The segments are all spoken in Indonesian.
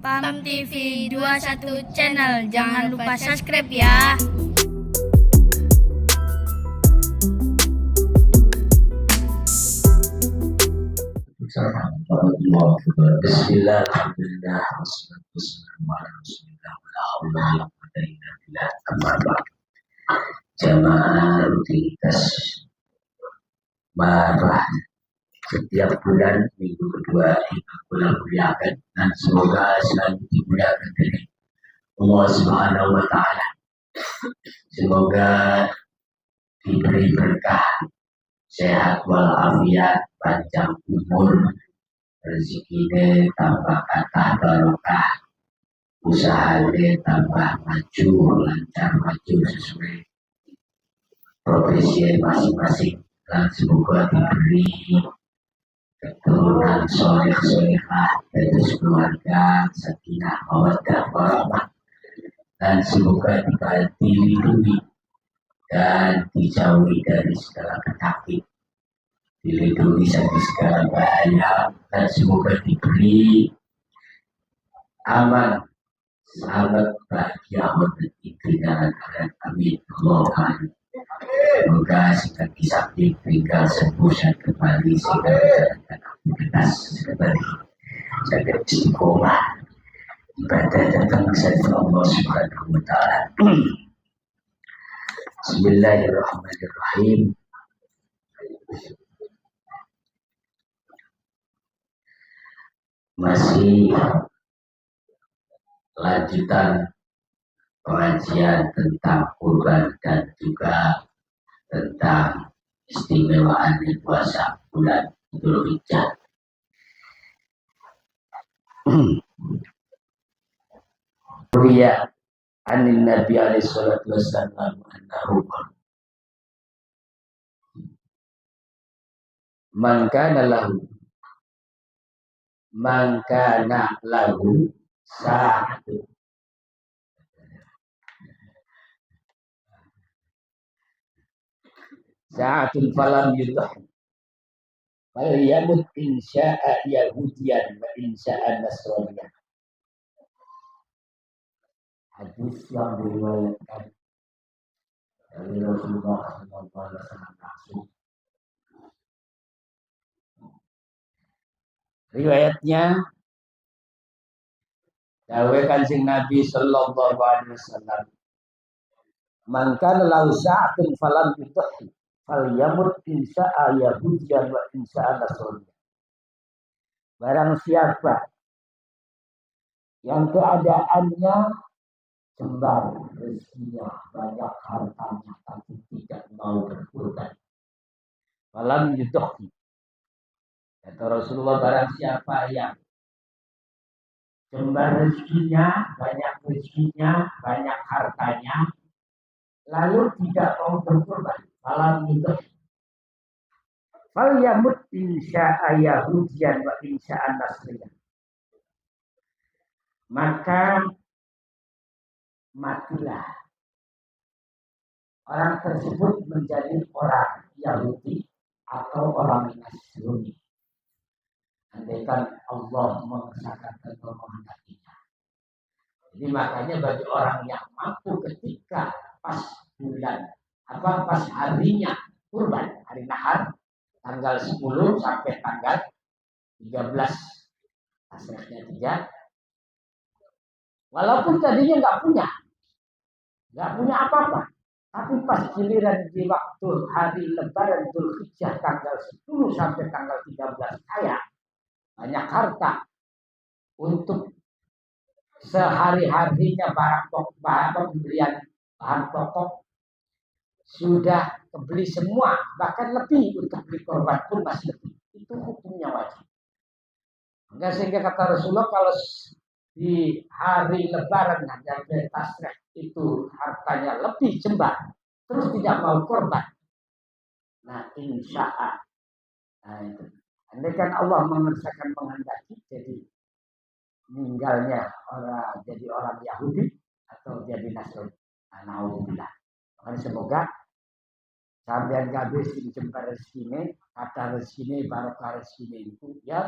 PAM TV 21 channel. Jangan lupa subscribe ya. Bismillah, alhamdulillah, wassalatu wassalamu ala rasulillah, wa la hawla wa la quwwata illa billah, amma ba'd. Jamaah rutinitas marah setiap bulan minggu kedua bulan muliakan, dan semoga selalu dimuliakan dari Allah Subhanahu wa Ta'ala. Semoga diberi berkah, sehat walafiat, panjang umur, rezeki tambah kata barokah, usaha tambah maju, lancar maju sesuai profesi masing-masing, dan semoga diberi keturunan soleh-solehah dari keluarga, sakinah mawaddah warahmah, dan semoga dilindungi dan dijauhi dari segala penyakit, dilindungi dari segala bahaya, dan semoga diberi aman, selamat, bahagia, hormat di dunia dan akhirat. Amin. Allahumma. Semoga segala sakit tinggal sembuh dan kembali segala menjalankan aktivitas seperti jaga istiqomah ibadah datang kepada Allah Subhanahu wa Ta'ala. Bismillahirrahmanirrahim. Masih lanjutan pengajian tentang kurban dan juga tentang istimewaan puasa bulan Dzulhijjah. Riya anin Nabi alaihi salatu wassalam annahu man kana lahu sa'atun falam yudhih fal yamut insya'a yahudiyan wa insya'a nasraniyan. Hadis yang diriwayatkan dari Rasulullah SAW langsung. Riwayatnya dawuh Kanjeng Nabi sallallahu alaihi wasallam, man kana lahu sa'atun falam yudhih fal yamut insya'a yahudiyan wa insya'a nasraniyan. Barang siapa yang keadaannya sembar, rezekinya banyak, hartanya, tapi tidak mau berkurban, falam yudhih, kata Rasulullah, barang siapa yang sembar rezekinya, banyak hartanya, lalu tidak mau berkurban, falam yudhih, fal yamut insya'a yahudiyan wa insya'a nasriyan, maka matilah orang tersebut menjadi orang Yahudi atau orang Nasrani, andaikan Allah mengesahkan atau menghendakinya. Jadi makanya bagi orang yang mampu ketika pas harinya kurban, hari nahar, tanggal 10 sampai tanggal 13 asrahnya 3, walaupun tadinya nggak punya apa-apa, tapi pas giliran di waktu hari lebaran Dzulhijjah tanggal 10 sampai tanggal 13 kaya, banyak harta untuk sehari-harinya, pembelian bahan pokok sudah kebeli semua, bahkan lebih, untuk beli korban pun masih lebih. Itu hukumnya wajib. Sehingga kata Rasulullah, kalau di hari lebaran dan tasreh itu hartanya lebih jembar, terus tidak mau korban, nah insya'a, itu andaikan Allah mengesahkan menghendaki, jadi meninggalnya jadi orang Yahudi atau jadi Nasrani. Alhamdulillah. Makanya semoga sampeyan kabeh sing jembar rezekine, kata rezekine, barokah rezekine itu ya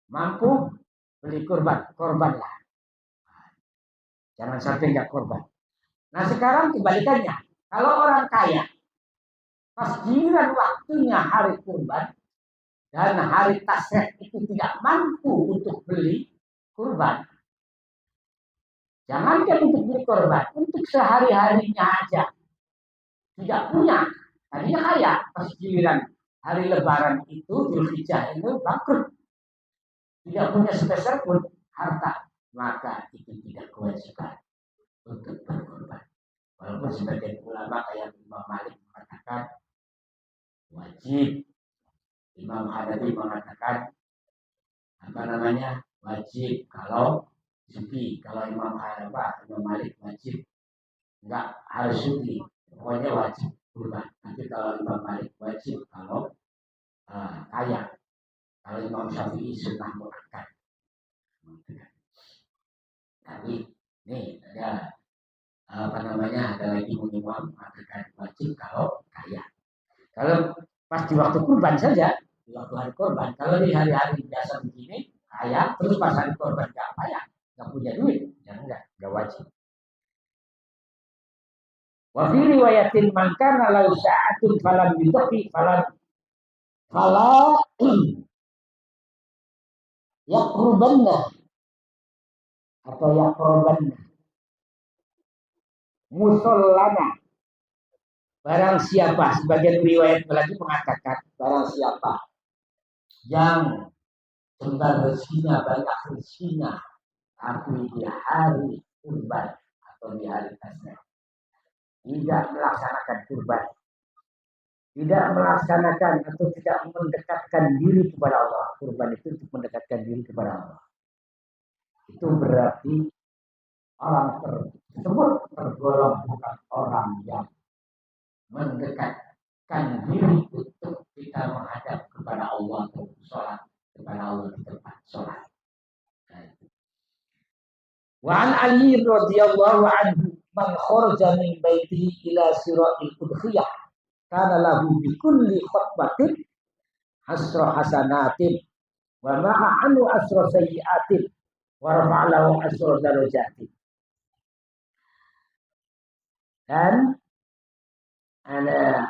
mampu beli korban lah. Jangan sampai nggak korban. Nah sekarang kebalikannya. Kalau orang kaya, pas giliran waktunya hari kurban dan hari tasrek itu tidak mampu untuk beli kurban, jangankan untuk beli kurban, untuk sehari-harinya aja tidak punya. Tadinya kaya, pas giliran hari Lebaran itu Dzulhijjah itu bangkrut, tidak punya sebesar pun harta, maka itu tidak kewajiban untuk berkorban. Walaupun sebagian ulama kayak Imam Malik mengatakan wajib, Imam Hanafi mengatakan wajib kalau suci. Kalau Imam Malik wajib enggak harus suci, pokoknya wajib kurban. Nanti kalau Imam Malik wajib kalau kaya. Kalau Imam Syafi'i sunnah muakkad. Tapi ini ada ada lagi imam mengatakan wajib kalau kaya. Kalau pas di waktu kurban saja, di waktu hari kurban. Kalau di hari-hari biasa begini kaya, terus pas hari kurban nggak kaya, nggak punya duit, ya nggak wajib. Wa fi riwayatin man kana lahu sa'atun falam yudhi falam fala yaqrubanna atau yaqrubanna musallana. Barang siapa, sebagian riwayat lagi mengatakan barang siapa yang sebentar rezekinya banyak rezekinya, tapi di hari kurban atau di hari tasbih tidak melaksanakan kurban, tidak melaksanakan atau tidak mendekatkan diri kepada Allah. Kurban itu untuk mendekatkan diri kepada Allah. Itu berarti orang tersebut tergolong bukan orang yang mendekatkan diri untuk kita menghadap kepada Allah atau sholat kepada Allah di tempat sholat. Wa an Ali radhiyallahu anhu man kharaja min baitihi ila sira'il udhiyah kana lahu bi kulli khutbatin asra hasanatin wa ma'a anu asra sayyi'atin wa rafa'alahu asra darajatin. Dan ada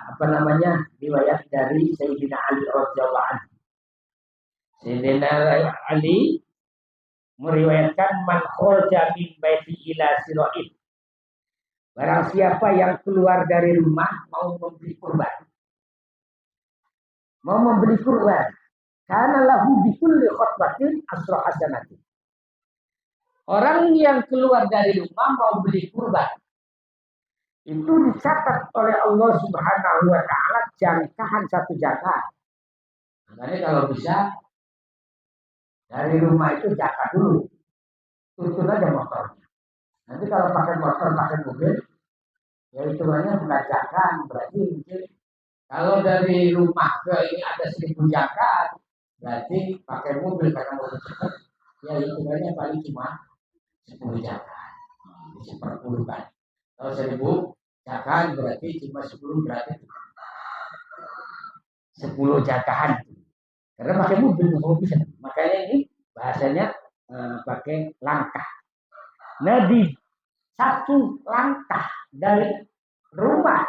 riwayat dari Sayyidina Ali radhiyallahu anhu. Sayyidina Ali meriwayatkan man kharaja min baiti ila sira'il. Barang siapa yang keluar dari rumah mau membeli kurban. Mau membeli kurban. Karena lahu bikulli khutbatin asra hasanatin. Orang yang keluar dari rumah mau beli kurban, itu dicatat oleh Allah Subhanahu wa taala jangkaan satu jangkaan. Makanya kalau bisa dari rumah itu jakat dulu. Tuntun aja motornya. Nanti kalau pakai motor, pakai mobil, ya hitungannya bukan jakat, berarti mungkin kalau dari rumah ke ini ada 1000 jakat, berarti pakai mobil karena mobil cepat, ya hitungannya paling cuma 10 jakat. Seperpuluhan. Kalau 1000 jakat berarti cuma 10 berarti 10 jakahan. Karena pakai mobil bisa. Makanya ini bahasanya pakai langkah. Nah di satu langkah dari rumah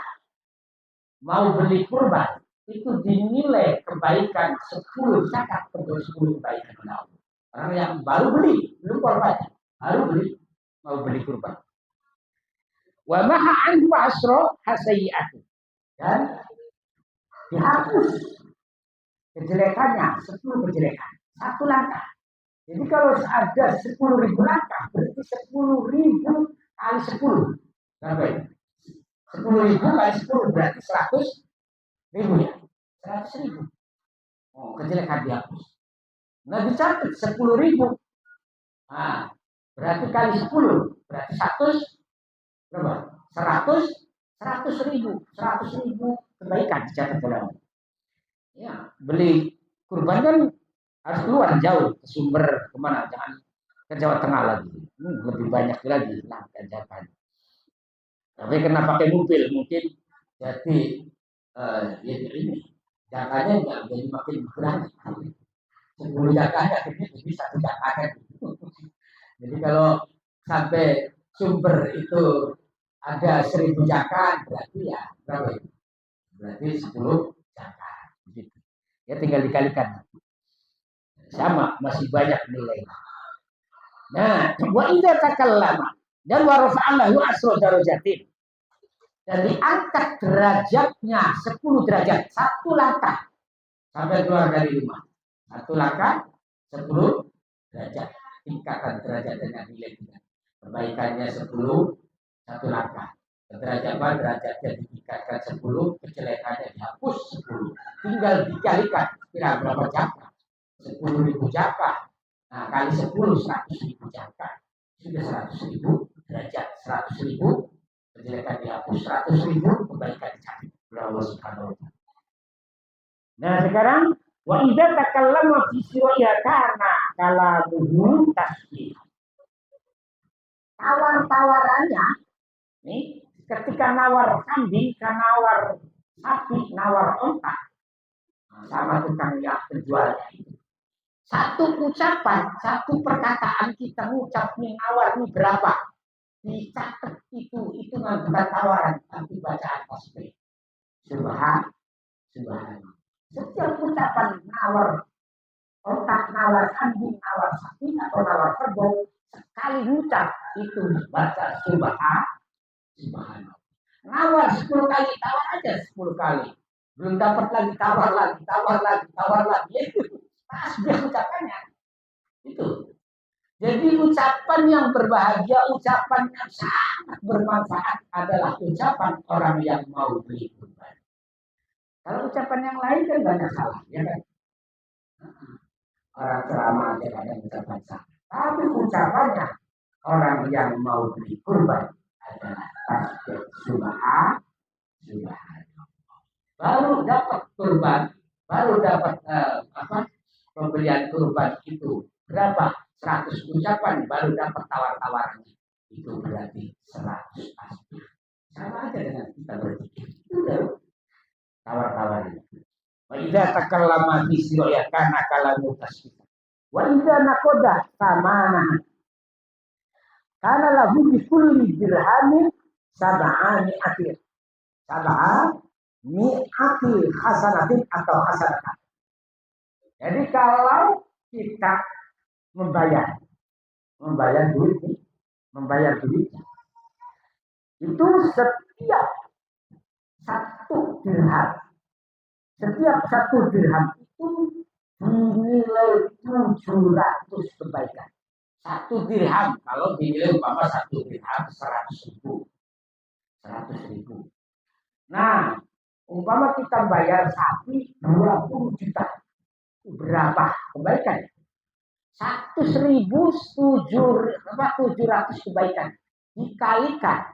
mau beli kurban itu dinilai kebaikan 10 zakat untuk 10 kebaikan Allah. Orang yang baru beli, belum kurban, baru beli, mau beli kurban. Wa maha anhu asro hasayi'atu. Dan dihapus kejelekannya, 10 kejelekan. Satu langkah. Jadi kalau ada 10.000 langkah, berarti 10.000 kali 10. Berapa ini? 10.000 kali 10 berarti 100.000 ya. 100.000. Oh, kejelekan dihapus. Nah dicatat 10.000. Nah, berarti kali 10. Berarti 100 berapa? 100.000 kebaikan dicatat oleh Allah. Ya, beli kurban kan harus keluar jauh ke sumber kemana, jangan ke Jawa Tengah lagi. Lebih banyak lagi jakan. Tapi karena pakai mobil mungkin jadi ya ini jakannya nggak jadi makin berani. 10 jakan akhirnya jadi 1 jakan. Jadi kalau sampai sumber itu ada 1000 jaka, berarti ya berapa itu? Berarti 10 jaka. Begitu. Ya tinggal dikalikan. Sama, masih banyak nilai. Nah, wa idza takallama dan wa rafa'allahu asra darajatin. Dan diangkat derajatnya 10 derajat, satu langkah sampai keluar dari rumah. Satu langkah 10 derajat, tingkatan derajat dengan nilai kita. Perbaikannya 10, satu langkah. Derajat apa? Derajatnya ditingkatkan 10, kejelekannya dihapus 10. Tinggal dikalikan berapa jaka? 10.000 jaka. Nah, kali 10, 100.000 jaka. Sudah 100.000 derajat, 100.000 kejelekan dihapus, 100.000 kebaikan dicapai. Allah Subhanahu wa taala. Nah, sekarang wa idza takallama fi siwaya kana kalamuhu tasbih. Tawar-tawarannya nih, ketika nawar kambing, nawar sapi, nawar onta, sama tukang yang penjualnya itu. Satu ucapan, satu perkataan kita ngucap nih nawar ini berapa? Dicatat itu bukan tawaran, tapi bacaan tasbih. Subhanallah. Setiap ucapan nawar otak, nawar kambing, nawar sapi atau nawar kerbau, sekali ucap itu baca subhanallah. Nawar 10 kali, tawar aja 10 kali. Belum dapat lagi, tawar lagi. Itu tasbih ucapannya. Itu. Jadi ucapan yang berbahagia, ucapan yang sangat bermanfaat adalah ucapan orang yang mau beli kurban. Kalau ucapan yang lain kan banyak salah, ya kan? Orang ceramah aja kadang ucapan salah. Tapi ucapannya orang yang mau beli kurban adalah tasbih subhanallah. Baru dapat kurban, baru dapat pembelian kurban itu berapa? 100 ucapan baru dapat tawar-tawarannya. Itu berarti 100 tasbih. Sama aja dengan kita berzikir. Itu udah tawar-tawaran. Wa idza takallama fi siraya kana kalamu tasbih. Wa idza naqada samana kana lahu bi kulli dirhamin sab'ani akhir. Sab'ani hasanatin atau hasanatan. Jadi kalau kita membayar duit itu setiap satu dirham itu dinilai 700 kebaikan. Satu dirham, kalau dinilai umpama satu dirham 100.000. Nah, umpama kita bayar sapi 20 juta, berapa kebaikan? 100.700 kebaikan dikalikan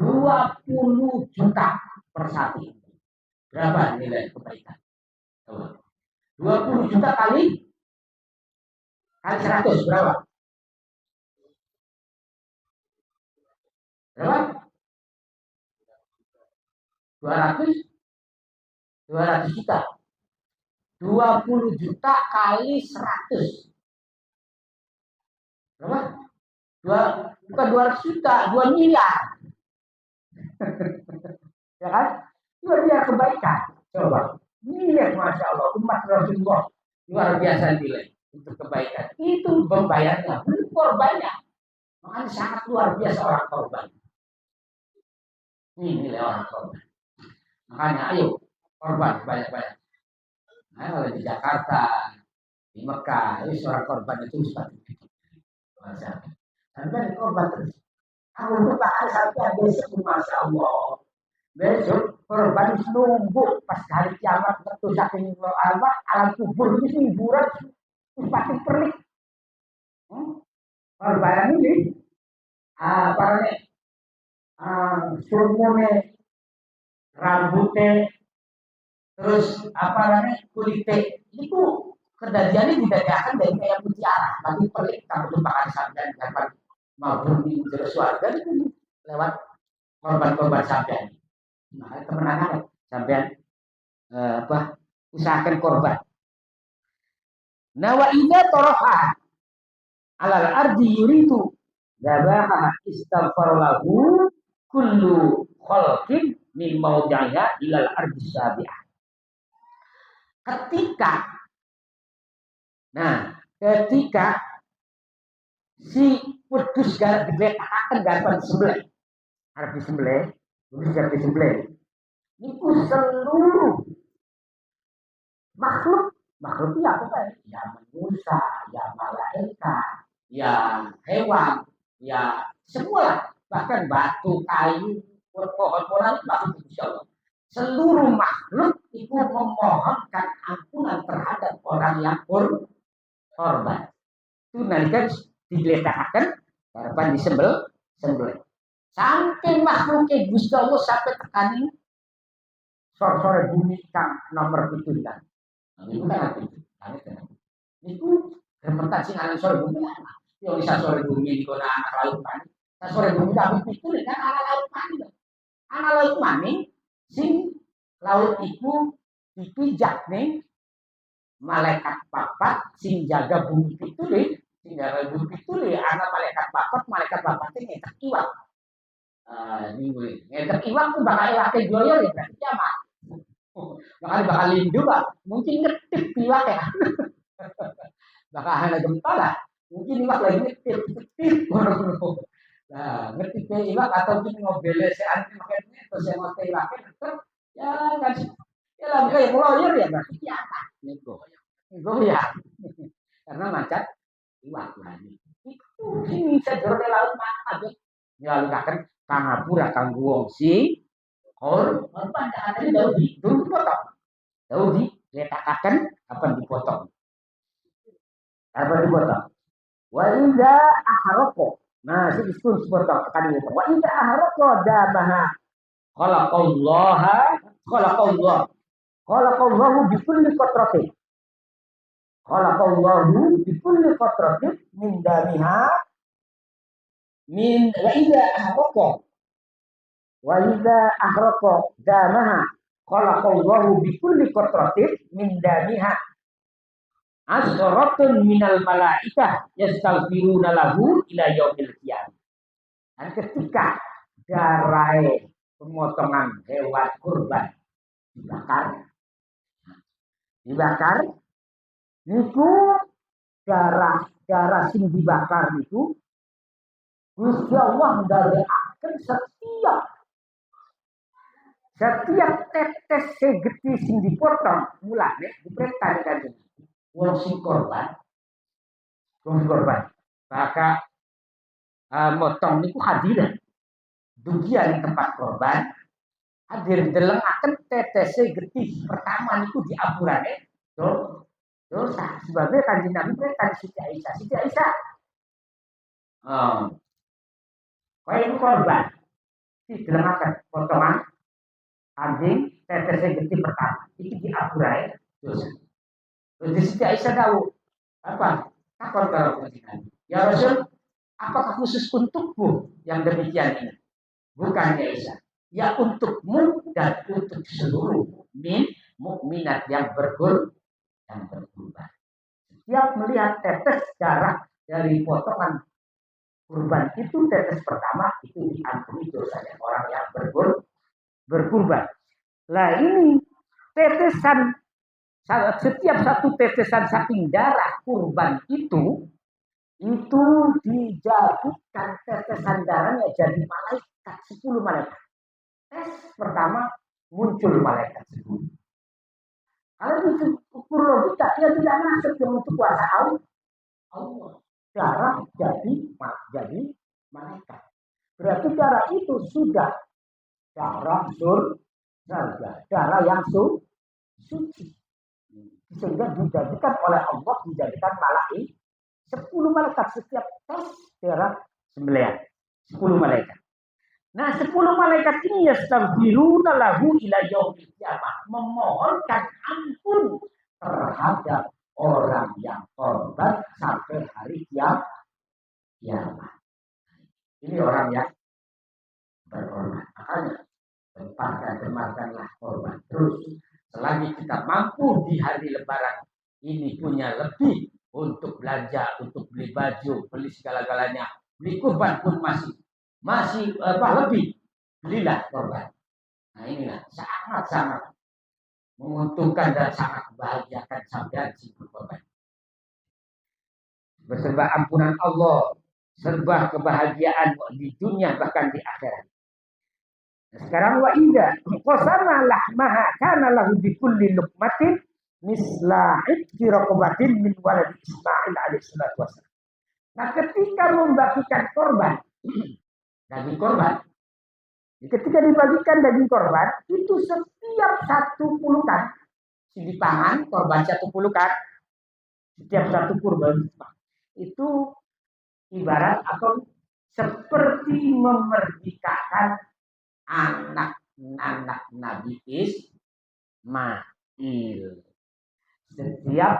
20 juta per sapi. Berapa nilai kebaikan? 20 juta kali 100 berapa? Berapa? 200 juta. 20 juta kali 100. Berapa? Bukan 200 juta, 2 miliar. Ya kan? 2 miliar kebaikan. Coba. Miliar, Masya Allah. Umat Rasulullah. Luar biasa nilai untuk kebaikan. Itu membayarnya. Belum korbannya. Makanya sangat luar biasa orang korban. Ini nilai orang korban. Makanya ayo korban banyak-banyak. Nah, kalau di Jakarta, di Mekah, itu seorang korban itu seperti itu. Sampai korban terus. Aku lupa sampai besok, Masya Allah. Besok korban nunggu pas hari kiamat tentu saking alam kubur ini hiburan pasti perlik. Korban ini apa nih? Sumune, rambutnya, terus apa namanya kulitnya itu kejadiannya dibedakan dari kayak mutiara, tapi pelik kalau lupakan sampean dapat mau di suarga itu lewat korban-korban sampean. Nah, kemenangan sampean usahakan korban. Nah, wa idza tarafa alal ardi yuridu Zabaha istaghfar lahu kullu khalqin min maudaiha ilal ardi sabi'ah. Ketika si wedhus diletakaken garpan disembelih. Arep disembelih, wedhus arep disembelih. Niku seluruh makhluk ya apa ya manusia, ya malaikat, ya hewan, ya semua, bahkan batu, kayu, pohon-pohonan makhluk Allah. Seluruh makhluk itu memohonkan ampunan terhadap orang yang korban. Itu nanti diletakkan harapan disembelih. Sampai makhluknya Gusti Allah sampai tekani sore bumi kang nomor itu kan. Itu kan apa itu? Itu repetan sing aran sore bumi apa? Yo bisa sore bumi di kona anak laut kan. Sore bumi tak itu kan anak laut kan. Anak laut maning sing laut itu dipijak nih malaikat papat sing jaga bumi itu deh. Sing jaga bumi itu deh anak malaikat papat ini ngetek iwak. Ngetek iwak tuh bakal iwaknya goyor ya berarti kiamat. Bakal lindu pak, mungkin ngetip iwak ya. Bakal hanya gempa lah, mungkin iwak lagi ngetip. Nah, ngetip iwak atau mungkin ngobele seanti makanya atau saya mau iwaknya ngetip, ya kan, ya lah kayak lawyer ya berarti kiamat. Goyah, karena macet iwak lagi. Itu ini sejauh laut mana aja, ya lukakan kangapura kangguong si. Korban tadi Daudi dipotong. Daudi letakkan apa dipotong. Wa idza ahraqo. Nah, si iskun sepotong akan dipotong. Wa idza ahraqo damaha. Khalaqallahu bi kulli qatratin. Khalaqallahu bi kulli qatratin min damiha min wa idza ahraqo wa idza ahraqa damaha khalaqallahu bi kulli qatratin min damiha asratun minal malaikah yastaghfiruna lahu ila yaumil qiyamah. Dan ketika darah pemotongan hewan kurban dibakar niku darah sing dibakar niku Gusti Allah ndadekaken setiap tetes segeti sing dipotong mulane diperintah kanjeng wong sing korban maka motong niku hadir dugian di tempat korban hadir delengaken tetes segeti pertama niku diampurane dosa sebagai kanjeng Nabi perintah Siti Aisyah kaya korban didelengaken potongan anjing tetesnya gede pertama itu diapurai dosa. Terus di Siti Aisyah tahu apa? Takon kalau kemudian ya Rasul, apakah khusus untukmu yang demikian ini? Bukan ya Aisyah, ya untukmu dan untuk seluruh mukminat yang berkurban. Setiap melihat tetes darah dari potongan kurban itu tetes pertama itu diampuni dosanya orang yang berkurban. Lah ini tetesan setiap satu tetesan saking darah kurban itu dijadikan tetesan darahnya jadi malaikat 10 malaikat. Tes pertama muncul malaikat 10. Kalau itu ukur logika dia tidak masuk yang untuk kuasa Allah. Darah jadi malaikat. Berarti darah itu sudah darah surga, darah yang suci. Sehingga dijadikan oleh Allah, dijadikan malaikat 10 malaikat setiap tes darah sembelihan 10 malaikat. Nah 10 malaikat ini yastaghfiruna lahu ila yaumil qiyamah, memohonkan ampun terhadap orang yang korban sampai hari kiamat. Ini orang yang berkorban. Makanya tempatkanlah korban terus. Selagi kita mampu di hari Lebaran ini punya lebih untuk belanja, untuk beli baju, beli segala-galanya, beli kurban pun masih lebih, belilah korban. Nah inilah sangat menguntungkan dan sangat membahagiakan sampean si berkorban. Berserba ampunan Allah, serba kebahagiaan di dunia bahkan di akhirat. Nah, sekarang wa inda qasama lahmaha kana lahu bi kulli luqmatin misla itqi raqabatin min walad Ismail alaihi salatu wasallam. Nah, ketika membagikan korban, daging korban, ketika dibagikan daging korban, itu setiap satu pulukan, si dipangan korban satu pulukan, setiap satu kurban itu ibarat atau seperti memerdekakan anak-anak Nabi Ismail. Setiap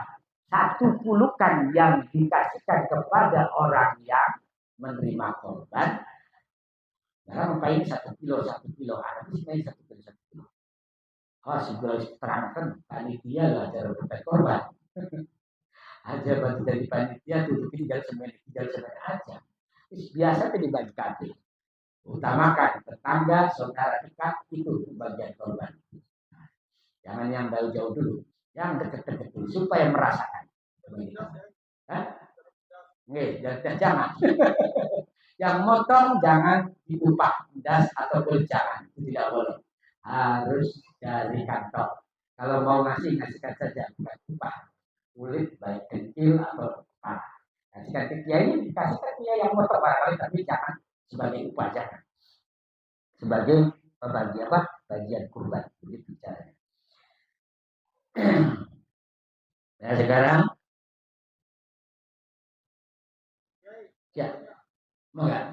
satu pulukan yang dikasihkan kepada orang yang menerima korban, dalam ini 1 kilo, habis ini 1 kilo. Oh, sebelum terangkan panitia lah cara berbuat korban. Aja bantu dari panitia tuh tinggal semen aja. Biasa dibagi kabeh. Utamakan tetangga, saudara dekat itu bagian korban. Jangan yang jauh-jauh dulu, yang dekat-dekat dulu supaya merasakan. Jangan. Yang motong jangan diupah das atau jangan, itu tidak boleh. Harus dari kantong. Kalau mau kasihkan saja, bukan upah. Kulit baik kecil atau parah. Kasihkan ke kiai, dikasihkan kiai yang motong barangkali, tapi jangan sebagai upah, jangan. Sebagai bagian kurban. Begitu caranya. Nah sekarang, ya, enggak.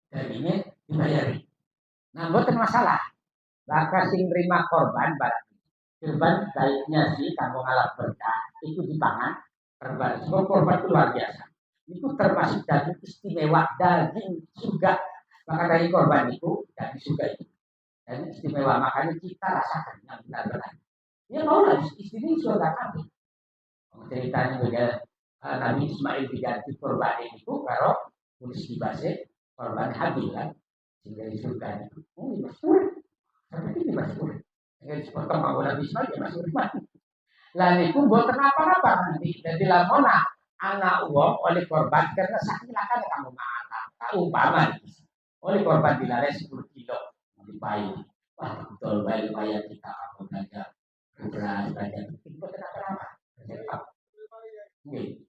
Dagingnya dibayari. Nah, bukan masalah. Maka sing terima korban barang. Korban baiknya sih kamu ngalap berkah itu dipangan korban. Sebab korban itu luar biasa. Itu termasuk daging istimewa, daging surga. Maka daging korban itu daging surga itu. Daging istimewa, makanya kita rasakan yang benar-benar. Ya mau lah, istimewa surga kami. Ceritanya juga Nabi Ismail diganti korban itu kalau tulis di bahasa korban Habil kan, sehingga di surga itu. Oh, ini masuk. Tapi ini masuk. Yang sepotong mau Nabi Ismail ya masuk rumah. Lalu itu buat kenapa-napa nanti. Jadi lamona anak uang oleh korban karena sakilakan kamu makan. Tak umpama oleh korban dilalai 10 kilo dibayar. Wah betul bayar kita kamu belajar beras belajar. Itu buat kenapa-napa. Nih.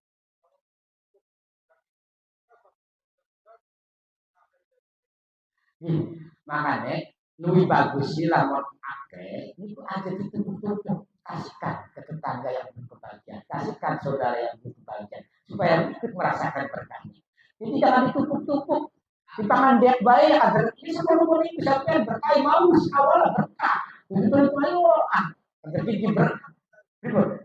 Makanya lebih bagus sih lamun akeh itu aja ditutup kasihkan ke tetangga yang berkebahagiaan, kasihkan saudara yang berkebahagiaan supaya ikut merasakan berkahnya. Jadi jangan ditutup-tutup di tangan dia baik agar ini sebelum ini bisa berkah mau awal berkah itu ayo agar gigi berkah terus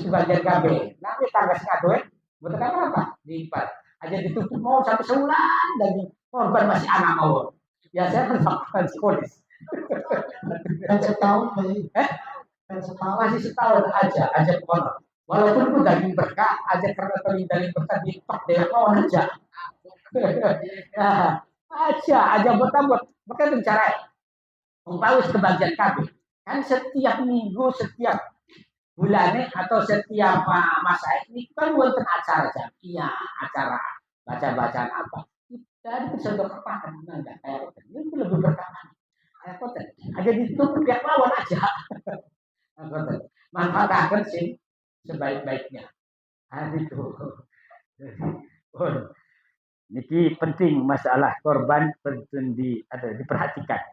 sebagian KB nanti tangga sekadoen betul kan apa diipat aja ditutup mau sampai sebulan dan korban masih anak mau biasanya kan fakta polis dan setahun masih setahun aja konon walaupun itu daging berkah aja karena daging berkah dipak dengan kawan aja nah, aja buat maka itu cara umpawis kebagian KB kan setiap minggu setiap bulannya atau setiap masa ini kan wonten acara jamiah acara baca-bacaan apa dari tersebut kepakan enggak kayak itu lebih berkah kayak koten aja ditutup pihak lawan aja koten manfaatkan sih sebaik-baiknya itu niki penting masalah korban penting diperhatikan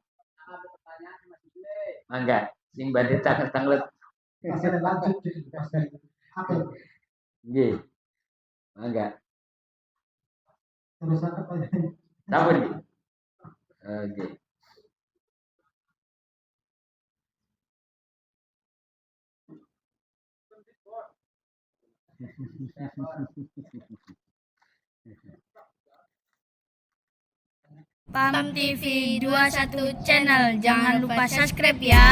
enggak sing badhe tanglet masih lanjut apa nggih enggak terus apa apa nih oke PAM TV 21 channel. Jangan lupa subscribe ya.